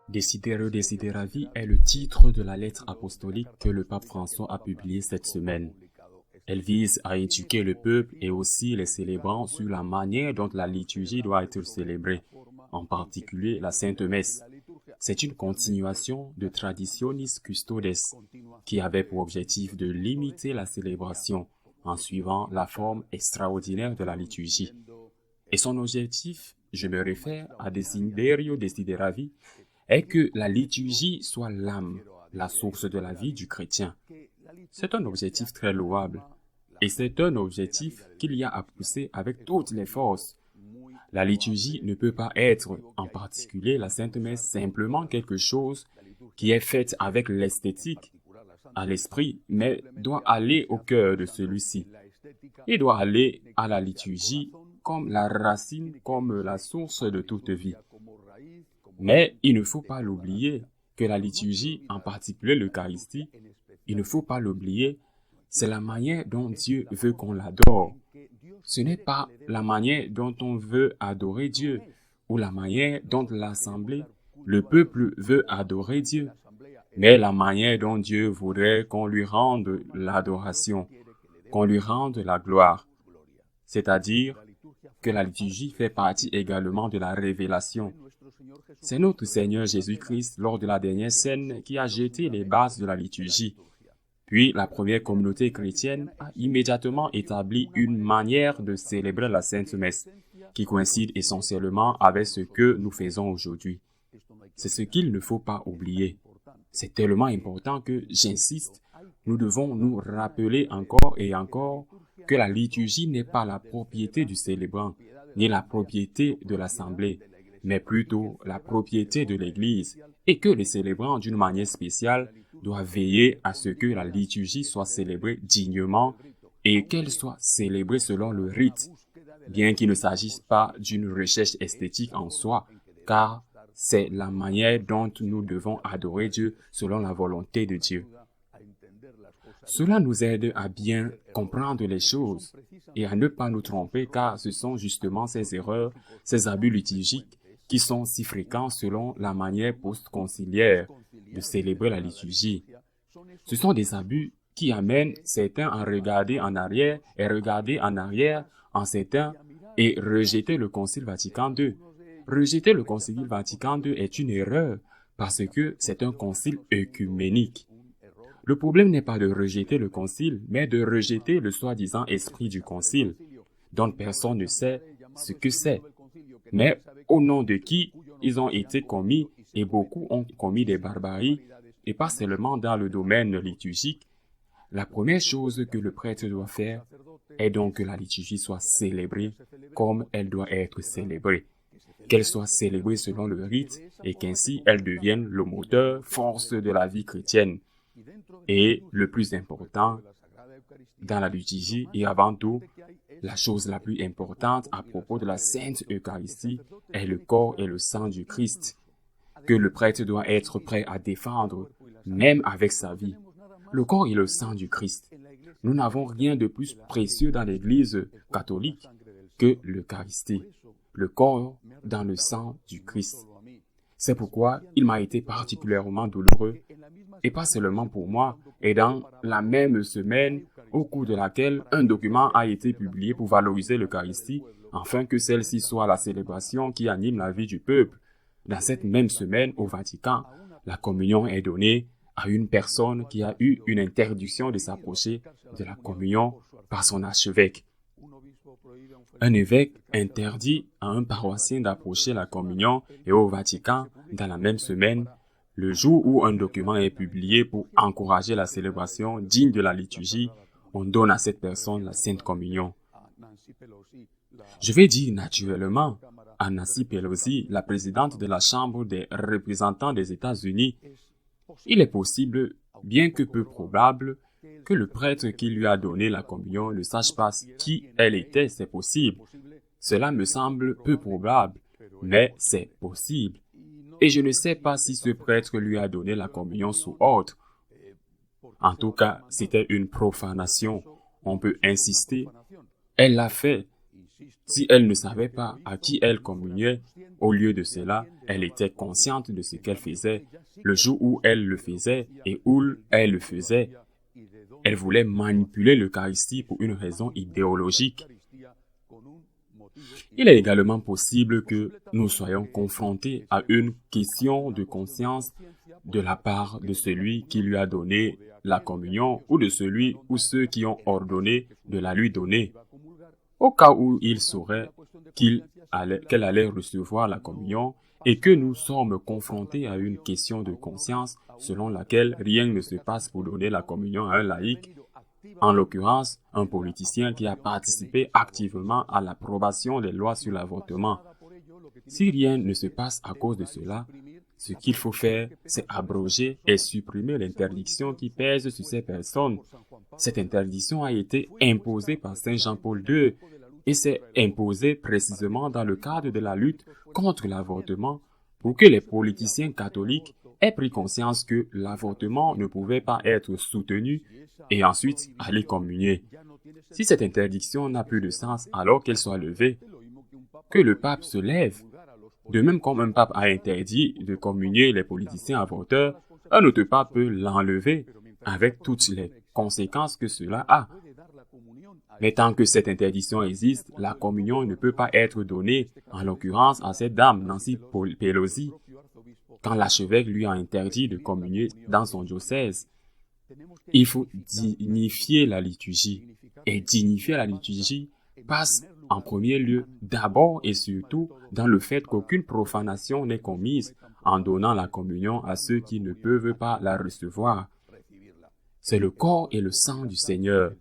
Desidero Desideravi est le titre de la lettre apostolique que le pape François a publiée cette semaine. Elle vise à éduquer le peuple et aussi les célébrants sur la manière dont la liturgie doit être célébrée, en particulier la Sainte Messe. C'est une continuation de Traditionis Custodes, qui avait pour objectif de limiter la célébration en suivant la forme extraordinaire de la liturgie. Et son objectif, je me réfère à Desiderio Desideravi, est que la liturgie soit l'âme, la source de la vie du chrétien. C'est un objectif très louable, et c'est un objectif qu'il y a à pousser avec toutes les forces. La liturgie ne peut pas être, en particulier la Sainte Messe, simplement quelque chose qui est fait avec l'esthétique, à l'esprit, mais doit aller au cœur de celui-ci. Il doit aller à la liturgie comme la racine, comme la source de toute vie. Mais il ne faut pas l'oublier que la liturgie, en particulier l'Eucharistie, il ne faut pas l'oublier, c'est la manière dont Dieu veut qu'on l'adore. Ce n'est pas la manière dont on veut adorer Dieu ou la manière dont l'Assemblée, le peuple veut adorer Dieu, mais la manière dont Dieu voudrait qu'on lui rende l'adoration, qu'on lui rende la gloire. C'est-à-dire que la liturgie fait partie également de la révélation. C'est notre Seigneur Jésus-Christ, lors de la dernière scène, qui a jeté les bases de la liturgie. Puis, la première communauté chrétienne a immédiatement établi une manière de célébrer la Sainte Messe, qui coïncide essentiellement avec ce que nous faisons aujourd'hui. C'est ce qu'il ne faut pas oublier. C'est tellement important que, j'insiste, nous devons nous rappeler encore et encore que la liturgie n'est pas la propriété du célébrant, ni la propriété de l'Assemblée, mais plutôt la propriété de l'Église, et que les célébrants, d'une manière spéciale, doivent veiller à ce que la liturgie soit célébrée dignement et qu'elle soit célébrée selon le rite, bien qu'il ne s'agisse pas d'une recherche esthétique en soi, car c'est la manière dont nous devons adorer Dieu selon la volonté de Dieu. Cela nous aide à bien comprendre les choses et à ne pas nous tromper, car ce sont justement ces erreurs, ces abus liturgiques qui sont si fréquents selon la manière post-conciliaire de célébrer la liturgie. Ce sont des abus qui amènent certains à regarder en arrière et regarder en arrière en certains et rejeter le Concile Vatican II. Rejeter le Concile Vatican II est une erreur parce que c'est un concile œcuménique. Le problème n'est pas de rejeter le concile, mais de rejeter le soi-disant esprit du concile, dont personne ne sait ce que c'est, mais au nom de qui ils ont été commis, et beaucoup ont commis des barbaries, et pas seulement dans le domaine liturgique. La première chose que le prêtre doit faire est donc que la liturgie soit célébrée comme elle doit être célébrée, qu'elle soit célébrée selon le rite, et qu'ainsi elle devienne le moteur, force de la vie chrétienne. Et le plus important dans la liturgie, et avant tout, la chose la plus importante à propos de la Sainte Eucharistie est le corps et le sang du Christ, que le prêtre doit être prêt à défendre, même avec sa vie. Le corps et le sang du Christ. Nous n'avons rien de plus précieux dans l'Église catholique que l'Eucharistie, le corps dans le sang du Christ. C'est pourquoi il m'a été particulièrement douloureux, et pas seulement pour moi, et dans la même semaine au cours de laquelle un document a été publié pour valoriser l'Eucharistie, afin que celle-ci soit la célébration qui anime la vie du peuple. Dans cette même semaine, au Vatican, la communion est donnée à une personne qui a eu une interdiction de s'approcher de la communion par son archevêque. Un évêque interdit à un paroissien d'approcher la communion et au Vatican, dans la même semaine, le jour où un document est publié pour encourager la célébration digne de la liturgie, on donne à cette personne la Sainte Communion. Je vais dire naturellement à Nancy Pelosi, la présidente de la Chambre des représentants des États-Unis, il est possible, bien que peu probable, que le prêtre qui lui a donné la communion ne sache pas qui elle était, c'est possible. Cela me semble peu probable, mais c'est possible. Et je ne sais pas si ce prêtre lui a donné la communion sous ordre. En tout cas, c'était une profanation. On peut insister. Elle l'a fait. Si elle ne savait pas à qui elle communiait, au lieu de cela, elle était consciente de ce qu'elle faisait, le jour où elle le faisait et où elle le faisait. Elle voulait manipuler l'Eucharistie pour une raison idéologique. Il est également possible que nous soyons confrontés à une question de conscience de la part de celui qui lui a donné la communion ou de celui ou ceux qui ont ordonné de la lui donner. Au cas où il saurait qu'elle allait recevoir la communion et que nous sommes confrontés à une question de conscience selon laquelle rien ne se passe pour donner la communion à un laïc, en l'occurrence un politicien qui a participé activement à l'approbation des lois sur l'avortement. Si rien ne se passe à cause de cela, ce qu'il faut faire, c'est abroger et supprimer l'interdiction qui pèse sur ces personnes. Cette interdiction a été imposée par Saint Jean-Paul II et s'est imposée précisément dans le cadre de la lutte contre l'avortement pour que les politiciens catholiques aient pris conscience que l'avortement ne pouvait pas être soutenu et ensuite aller communier. Si cette interdiction n'a plus de sens, alors qu'elle soit levée, que le pape se lève. De même comme un pape a interdit de communier les politiciens avorteurs, un autre pape peut l'enlever avec toutes les conséquences que cela a. Mais tant que cette interdiction existe, la communion ne peut pas être donnée, en l'occurrence à cette dame, Nancy Pelosi, quand l'archevêque lui a interdit de communier dans son diocèse. Il faut dignifier la liturgie. Et dignifier la liturgie passe en premier lieu, d'abord et surtout, dans le fait qu'aucune profanation n'est commise en donnant la communion à ceux qui ne peuvent pas la recevoir. C'est le corps et le sang du Seigneur.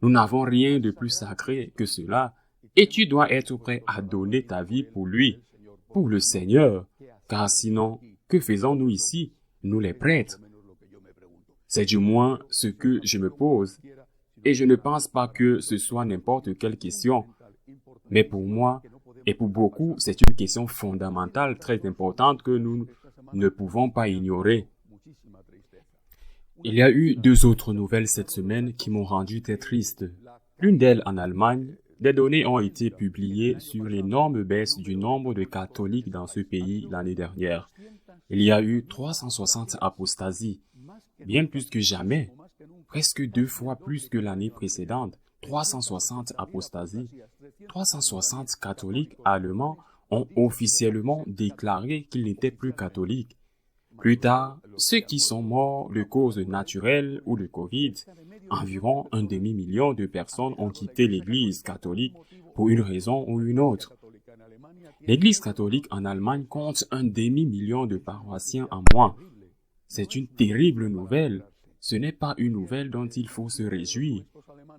Nous n'avons rien de plus sacré que cela, et tu dois être prêt à donner ta vie pour lui, pour le Seigneur, car sinon, que faisons-nous ici, nous les prêtres? C'est du moins ce que je me pose. Et je ne pense pas que ce soit n'importe quelle question. Mais pour moi, et pour beaucoup, c'est une question fondamentale, très importante que nous ne pouvons pas ignorer. Il y a eu 2 autres nouvelles cette semaine qui m'ont rendu très triste. L'une d'elles en Allemagne, des données ont été publiées sur l'énorme baisse du nombre de catholiques dans ce pays l'année dernière. Il y a eu 360 apostasies, bien plus que jamais. Presque 2 fois plus que l'année précédente, 360 apostasies. 360 catholiques allemands ont officiellement déclaré qu'ils n'étaient plus catholiques. Plus tard, ceux qui sont morts de causes naturelles ou de Covid, environ 1 demi-million de personnes ont quitté l'Église catholique pour une raison ou une autre. L'Église catholique en Allemagne compte 1 demi-million de paroissiens en moins. C'est une terrible nouvelle. Ce n'est pas une nouvelle dont il faut se réjouir.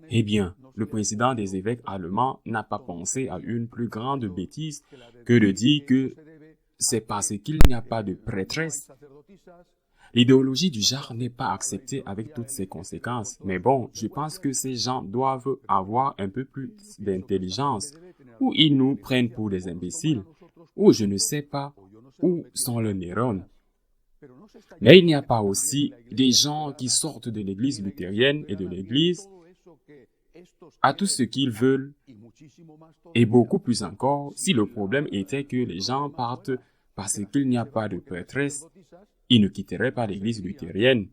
Eh bien, le président des évêques allemands n'a pas pensé à une plus grande bêtise que de dire que c'est parce qu'il n'y a pas de prêtresse. L'idéologie du genre n'est pas acceptée avec toutes ses conséquences. Mais bon, je pense que ces gens doivent avoir un peu plus d'intelligence, ou ils nous prennent pour des imbéciles, ou je ne sais pas où sont leurs neurones. Mais il n'y a pas aussi des gens qui sortent de l'église luthérienne et de l'église à tout ce qu'ils veulent, et beaucoup plus encore, si le problème était que les gens partent parce qu'il n'y a pas de prêtresse, ils ne quitteraient pas l'église luthérienne,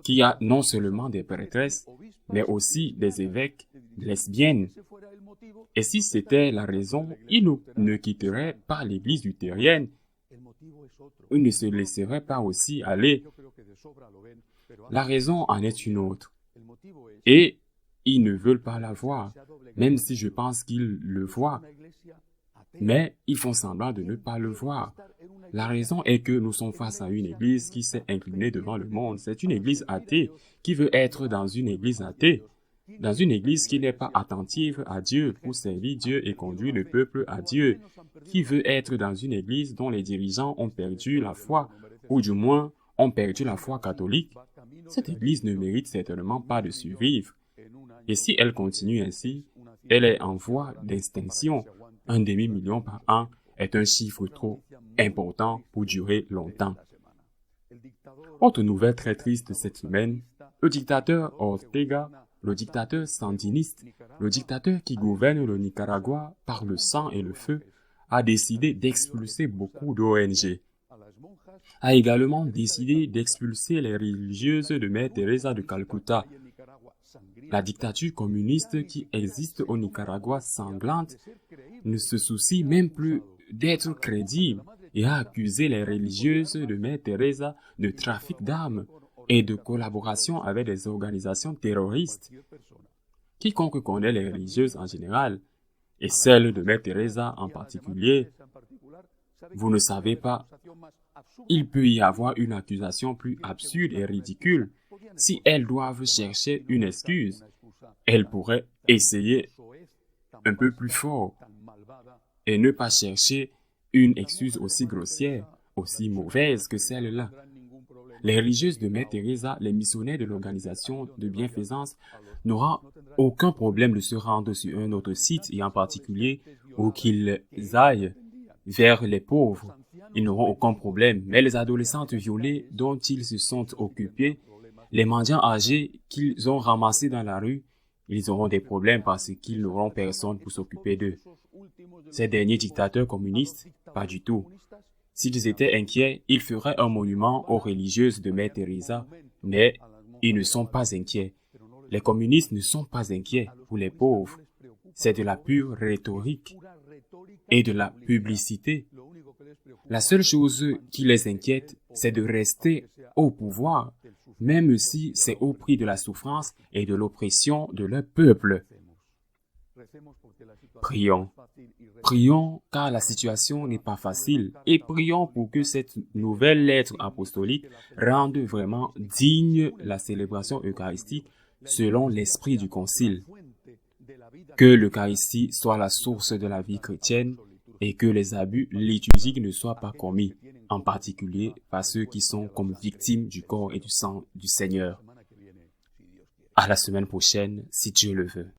qui a non seulement des prêtresses, mais aussi des évêques lesbiennes. Et si c'était la raison, ils ne quitteraient pas l'église luthérienne, ils ne se laisseraient pas aussi aller. La raison en est une autre. Et ils ne veulent pas la voir, même si je pense qu'ils le voient. Mais ils font semblant de ne pas le voir. La raison est que nous sommes face à une église qui s'est inclinée devant le monde. C'est une église athée qui veut être dans une église athée. Dans une église qui n'est pas attentive à Dieu pour servir Dieu et conduire le peuple à Dieu. Qui veut être dans une église dont les dirigeants ont perdu la foi, ou du moins ont perdu la foi catholique. Cette église ne mérite certainement pas de survivre. Et si elle continue ainsi, elle est en voie d'extinction. 1 demi-million par an est un chiffre trop important pour durer longtemps. Autre nouvelle très triste cette semaine, le dictateur Ortega le dictateur sandiniste, le dictateur qui gouverne le Nicaragua par le sang et le feu, a décidé d'expulser beaucoup d'ONG. A également décidé d'expulser les religieuses de Mère Teresa de Calcutta. La dictature communiste qui existe au Nicaragua sanglante ne se soucie même plus d'être crédible et a accusé les religieuses de Mère Teresa de trafic d'armes et de collaboration avec des organisations terroristes. Quiconque connaît les religieuses en général, et celles de Mère Teresa en particulier, vous ne savez pas, il peut y avoir une accusation plus absurde et ridicule. Si elles doivent chercher une excuse, elles pourraient essayer un peu plus fort et ne pas chercher une excuse aussi grossière, aussi mauvaise que celle-là. Les religieuses de Mère Teresa, les missionnaires de l'organisation de bienfaisance, n'auront aucun problème de se rendre sur un autre site, et en particulier où qu'ils aillent vers les pauvres. Ils n'auront aucun problème, mais les adolescentes violées dont ils se sont occupés, les mendiants âgés qu'ils ont ramassés dans la rue, ils auront des problèmes parce qu'ils n'auront personne pour s'occuper d'eux. Ces derniers dictateurs communistes, pas du tout. S'ils étaient inquiets, ils feraient un monument aux religieuses de Mère Teresa, mais ils ne sont pas inquiets. Les communistes ne sont pas inquiets pour les pauvres. C'est de la pure rhétorique et de la publicité. La seule chose qui les inquiète, c'est de rester au pouvoir, même si c'est au prix de la souffrance et de l'oppression de leur peuple. Prions. Prions car la situation n'est pas facile et prions pour que cette nouvelle lettre apostolique rende vraiment digne la célébration eucharistique selon l'esprit du concile. Que l'Eucharistie soit la source de la vie chrétienne et que les abus liturgiques ne soient pas commis, en particulier par ceux qui sont comme victimes du corps et du sang du Seigneur. À la semaine prochaine, si Dieu le veut.